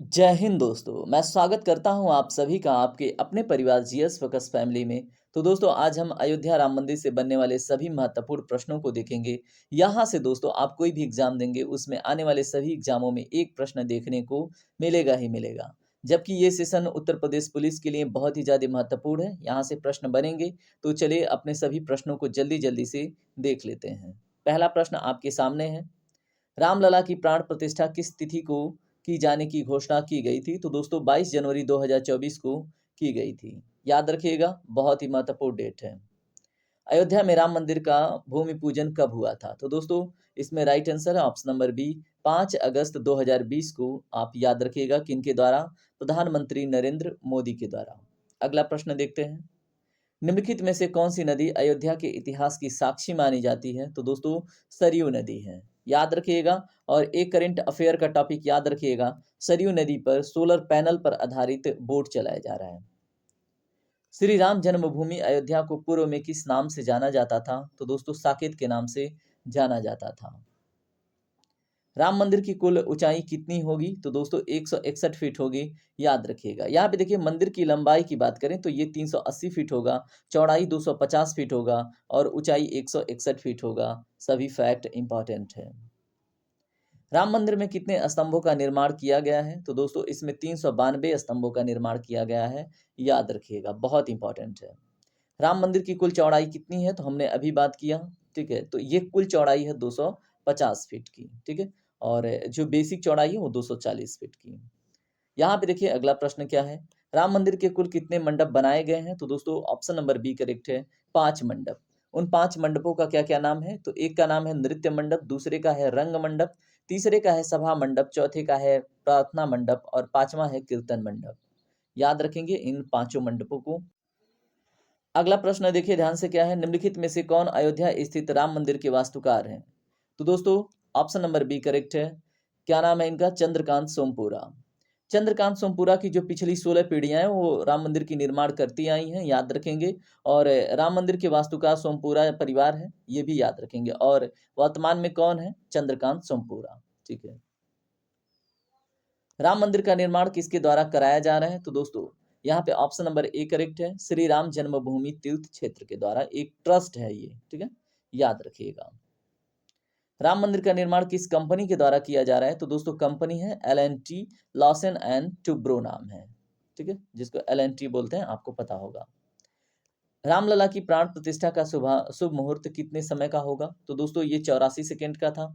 जय हिंद दोस्तों, मैं स्वागत करता हूं आप सभी का आपके अपने परिवार जीएस फोकस फैमिली में। तो दोस्तों आज हम अयोध्या राम मंदिर से बनने वाले सभी महत्वपूर्ण प्रश्नों को देखेंगे। यहाँ से दोस्तों आप कोई भी एग्जाम देंगे उसमें आने वाले सभी एग्जामों में एक प्रश्न देखने को मिलेगा ही मिलेगा। जबकि ये सेशन उत्तर प्रदेश पुलिस के लिए बहुत ही ज़्यादा महत्वपूर्ण है, यहाँ से प्रश्न बनेंगे। तो चलिए अपने सभी प्रश्नों को जल्दी जल्दी से देख लेते हैं। पहला प्रश्न आपके सामने है, रामलला की प्राण प्रतिष्ठा किस तिथि को की जाने की घोषणा की गई थी? तो दोस्तों 22 जनवरी 2024 को की गई थी। याद रखिएगा, बहुत ही महत्वपूर्ण डेट है। अयोध्या में राम मंदिर का भूमि पूजन कब हुआ था? तो दोस्तों इसमें राइट आंसर है ऑप्शन नंबर बी, 5 अगस्त 2020 को। आप याद रखिएगा किनके द्वारा? प्रधानमंत्री नरेंद्र मोदी के द्वारा। अगला प्रश्न देखते हैं, निम्नलिखित में से कौन सी नदी अयोध्या के इतिहास की साक्षी मानी जाती है? तो दोस्तों सरयू नदी है, याद रखिएगा। और एक करंट अफेयर का टॉपिक याद रखिएगा, सरयू नदी पर सोलर पैनल पर आधारित बोट चलाया जा रहा है। श्री राम जन्मभूमि अयोध्या को पूर्व में किस नाम से जाना जाता था? तो दोस्तों साकेत के नाम से जाना जाता था। राम मंदिर की कुल ऊंचाई कितनी होगी? तो दोस्तों 161 फीट होगी, याद रखिएगा। यहाँ पे देखिए मंदिर की लंबाई की बात करें तो ये 380 फीट होगा, चौड़ाई 250 फीट होगा और ऊंचाई 161 फीट होगा। सभी फैक्ट इंपॉर्टेंट है। राम मंदिर में कितने स्तंभों का निर्माण किया गया है? तो दोस्तों इसमें 392 स्तंभों का निर्माण किया गया है, याद रखिएगा, बहुत इंपॉर्टेंट है। राम मंदिर की कुल चौड़ाई कितनी है? तो हमने अभी बात किया, ठीक है। तो ये कुल चौड़ाई है 250 फीट की, ठीक है। और जो बेसिक चौड़ाई है वो 240 फीट की। यहाँ पे देखिए अगला प्रश्न क्या है, राम मंदिर के कुल कितने मंडप बनाए गए हैं? तो दोस्तों ऑप्शन नंबर बी करेक्ट है, 5 मंडप। उन 5 मंडपों का क्या क्या नाम है? तो एक का नाम है नृत्य मंडप, दूसरे का है रंग मंडप, तीसरे का है सभा मंडप, चौथे का है प्रार्थना मंडप और पांचवा है कीर्तन मंडप। याद रखेंगे इन पांचों मंडपों को। अगला प्रश्न देखिए ध्यान से, क्या है, निम्नलिखित में से कौन अयोध्या स्थित राम मंदिर के वास्तुकार हैं? तो दोस्तों ऑप्शन नंबर बी करेक्ट है। क्या नाम है इनका? चंद्रकांत सोमपुरा। चंद्रकांत सोमपुरा की जो पिछली 16 पीढ़ियां हैं वो राम मंदिर की निर्माण करती आई हैं, याद रखेंगे। और राम मंदिर के वास्तुकार सोमपुरा परिवार है, ये भी याद रखेंगे। और वर्तमान में कौन है? चंद्रकांत सोमपुरा, ठीक है। राम मंदिर का निर्माण किसके द्वारा कराया जा रहा है? तो दोस्तों यहाँ पे ऑप्शन नंबर ए करेक्ट है, श्री राम जन्मभूमि तीर्थ क्षेत्र के द्वारा। एक ट्रस्ट है ये, ठीक है, याद रखिएगा। राम मंदिर का निर्माण किस कंपनी के द्वारा किया जा रहा है? तो दोस्तों कंपनी है L&T, लॉसन एंड टुब्रो नाम है, ठीक है, जिसको L&T बोलते हैं, आपको पता होगा। रामलला की प्राण प्रतिष्ठा का शुभ मुहूर्त कितने समय का होगा? तो दोस्तों ये 84 सेकेंड का था,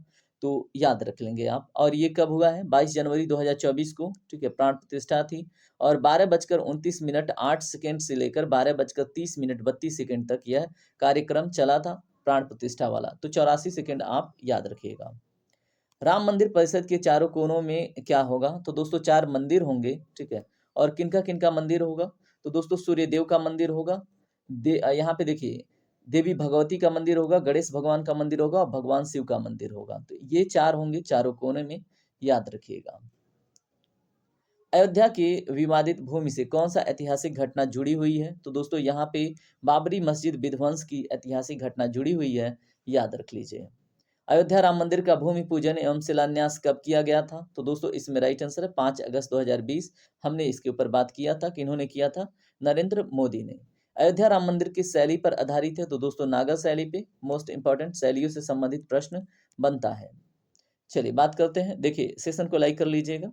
तो याद रख लेंगे आप। और ये कब हुआ है? 22 जनवरी 2024 को, ठीक है, प्राण प्रतिष्ठा थी। और 12:29 8 सेकेंड से लेकर 12:30 32 सेकेंड तक यह कार्यक्रम चला था, प्राण प्रतिष्ठा वाला। तो 84 सेकेंड आप याद रखिएगा। राम मंदिर परिसर के चारों कोनों में क्या होगा? तो दोस्तों 4 मंदिर होंगे, ठीक है। और किनका किनका मंदिर होगा? तो दोस्तों सूर्यदेव का मंदिर होगा, यहाँ पे देखिए देवी भगवती का मंदिर होगा, गणेश भगवान का मंदिर होगा और भगवान शिव का मंदिर होगा। तो ये 4 होंगे चारों कोने में, याद रखिएगा। अयोध्या की विवादित भूमि से कौन सा ऐतिहासिक घटना जुड़ी हुई है? तो दोस्तों यहाँ पे बाबरी मस्जिद विध्वंस की ऐतिहासिक घटना जुड़ी हुई है, याद रख लीजिए। अयोध्या राम मंदिर का भूमि पूजन एवं शिलान्यास कब किया गया था? तो दोस्तों इसमें राइट आंसर है 5 अगस्त 2020। हमने इसके ऊपर बात किया था कि इन्होंने किया था, नरेंद्र मोदी ने। अयोध्या राम मंदिर किस शैली पर आधारित है? तो दोस्तों नागर शैली पे। मोस्ट इंपॉर्टेंट शैलियों से संबंधित प्रश्न बनता है। चलिए बात करते हैं, देखिए सेशन को लाइक कर लीजिएगा।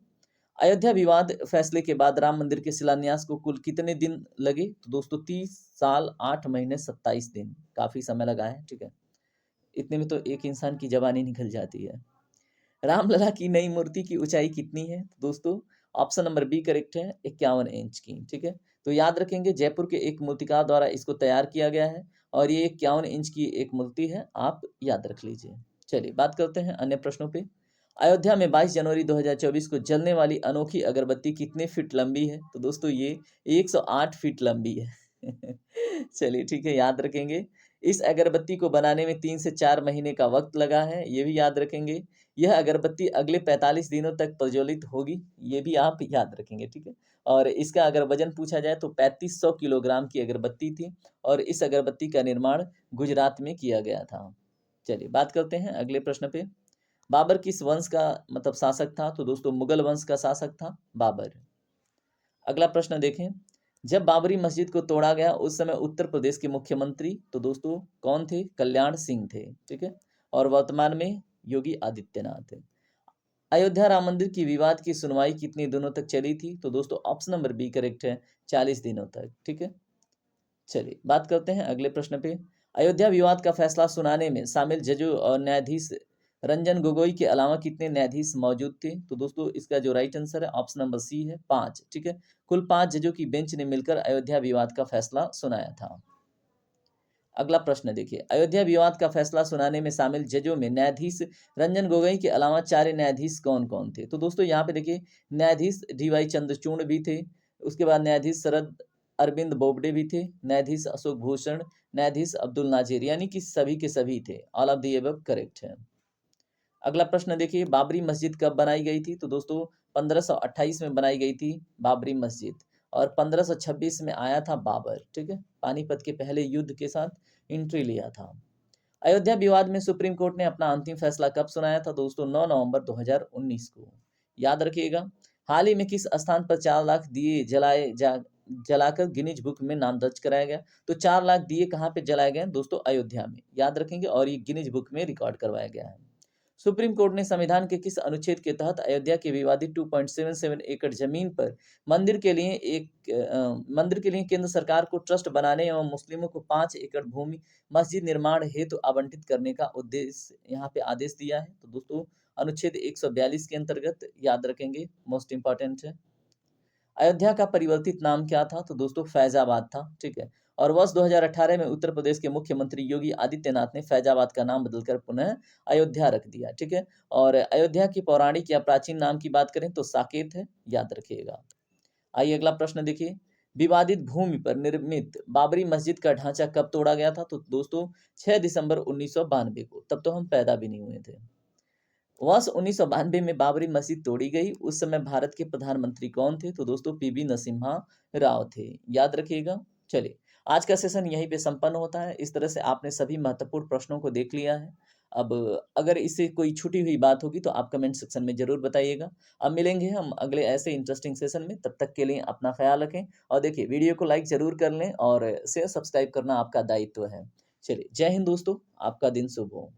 अयोध्या विवाद फैसले के बाद राम मंदिर के शिलान्यास को कुल कितने दिन लगे? तो दोस्तों 30 साल 8 महीने 27 दिन, काफी समय लगा है, ठीक है। इतने में तो एक इंसान की जवानी निकल जाती है। रामलला की नई मूर्ति की ऊंचाई कितनी है? तो दोस्तों ऑप्शन नंबर बी करेक्ट है, 51 इंच की, ठीक है। तो याद रखेंगे जयपुर के एक मूर्तिकार द्वारा इसको तैयार किया गया है और ये 51 इंच की एक मूर्ति है, आप याद रख लीजिए। चलिए बात करते हैं अन्य प्रश्नों पे। अयोध्या में 22 जनवरी 2024 को जलने वाली अनोखी अगरबत्ती कितने फीट लंबी है? तो दोस्तों ये 108 फीट लंबी है। चलिए ठीक है, याद रखेंगे। इस अगरबत्ती को बनाने में 3 से 4 महीने का वक्त लगा है, ये भी याद रखेंगे। यह अगरबत्ती अगले 45 दिनों तक प्रज्वलित होगी, ये भी आप याद रखेंगे, ठीक है। और इसका अगर वजन पूछा जाए तो 3500 किलोग्राम की अगरबत्ती थी और इस अगरबत्ती का निर्माण गुजरात में किया गया था। चलिए बात करते हैं अगले प्रश्न पे। बाबर किस वंश का मतलब शासक था? तो दोस्तों मुगल वंश का शासक था बाबर। अगला प्रश्न देखें, जब बाबरी मस्जिद को तोड़ा गया उस समय उत्तर प्रदेश के मुख्यमंत्री तो दोस्तों कौन थे? कल्याण सिंह थे, ठीक है। और वर्तमान में योगी आदित्यनाथ है। अयोध्या राम मंदिर की विवाद की सुनवाई कितने दिनों तक चली थी? तो दोस्तों ऑप्शन नंबर बी करेक्ट है, 40 दिनों तक, ठीक है। चलिए बात करते हैं अगले प्रश्न पे। अयोध्या विवाद का फैसला सुनाने में शामिल जजों और न्यायाधीश रंजन गोगोई के अलावा कितने न्यायाधीश मौजूद थे? तो दोस्तों इसका जो राइट आंसर है ऑप्शन नंबर सी है, 5, ठीक है। कुल 5 जजों की बेंच ने मिलकर अयोध्या विवाद का फैसला सुनाया था। अगला प्रश्न देखिए, अयोध्या विवाद का फैसला सुनाने में शामिल जजों में न्यायाधीश रंजन गोगोई के अलावा 4 न्यायाधीश कौन-कौन थे? तो दोस्तों यहाँ पे देखिए, न्यायाधीश डी.वाई. चंद्रचूड़ भी थे, उसके बाद न्यायाधीश शरद अरविंद बोबडे भी थे, न्यायाधीश अशोक भूषण, न्यायाधीश अब्दुल नाजिर, यानी कि सभी के सभी थे। All of the above correct है। अगला प्रश्न देखिए, बाबरी मस्जिद कब बनाई गई थी? तो दोस्तों 1528 में बनाई गई थी बाबरी मस्जिद, और 1526 में आया था बाबर, ठीक है। पानीपत के पहले युद्ध के साथ एंट्री लिया था। अयोध्या विवाद में सुप्रीम कोर्ट ने अपना अंतिम फैसला कब सुनाया था? दोस्तों 9 नवंबर 2019 को। याद रखिएगा, हाल ही में किस स्थान पर 4 लाख दिए जलाकर गिनीज बुक में नाम दर्ज कराया गया? तो 4 लाख दिए कहाँ पे जलाए गए? दोस्तों अयोध्या में, याद रखेंगे, और ये गिनीज बुक में रिकॉर्ड करवाया गया है। सुप्रीम कोर्ट ने संविधान के किस अनुच्छेद के तहत अयोध्या के विवादित 2.77 एकड़ जमीन पर मंदिर के लिए केंद्र सरकार को ट्रस्ट बनाने एवं मुस्लिमों को 5 एकड़ भूमि मस्जिद निर्माण हेतु आवंटित करने का उद्देश्य यहाँ पे आदेश दिया है? तो दोस्तों अनुच्छेद 142 के अंतर्गत, याद रखेंगे, मोस्ट इंपॉर्टेंट है। अयोध्या का परिवर्तित नाम क्या था? तो दोस्तों फैजाबाद था, ठीक है। और वर्ष 2018 में उत्तर प्रदेश के मुख्यमंत्री योगी आदित्यनाथ ने फैजाबाद का नाम बदलकर पुनः अयोध्या रख दिया, ठीक है। और अयोध्या की पौराणिक या प्राचीन नाम की बात करें तो साकेत है, याद रखिएगा। आइए अगला प्रश्न देखिए, विवादित भूमि पर निर्मित बाबरी मस्जिद का ढांचा कब तोड़ा गया था? तो दोस्तों 6 दिसंबर 1992 को, तब तो हम पैदा भी नहीं हुए थे। वर्ष 1992 में बाबरी मस्जिद तोड़ी गई, उस समय भारत के प्रधानमंत्री कौन थे? तो दोस्तों पीवी नरसिम्हा राव थे, याद रखिएगा। चलिए आज का सेशन यहीं पे संपन्न होता है। इस तरह से आपने सभी महत्वपूर्ण प्रश्नों को देख लिया है। अब अगर इससे कोई छूटी हुई बात होगी तो आप कमेंट सेक्शन में जरूर बताइएगा। अब मिलेंगे हम अगले ऐसे इंटरेस्टिंग सेशन में, तब तक के लिए अपना ख्याल रखें और देखिए वीडियो को लाइक जरूर कर लें और शेयर सब्सक्राइब करना आपका दायित्व है। चलिए जय हिंद दोस्तों, आपका दिन शुभ हो।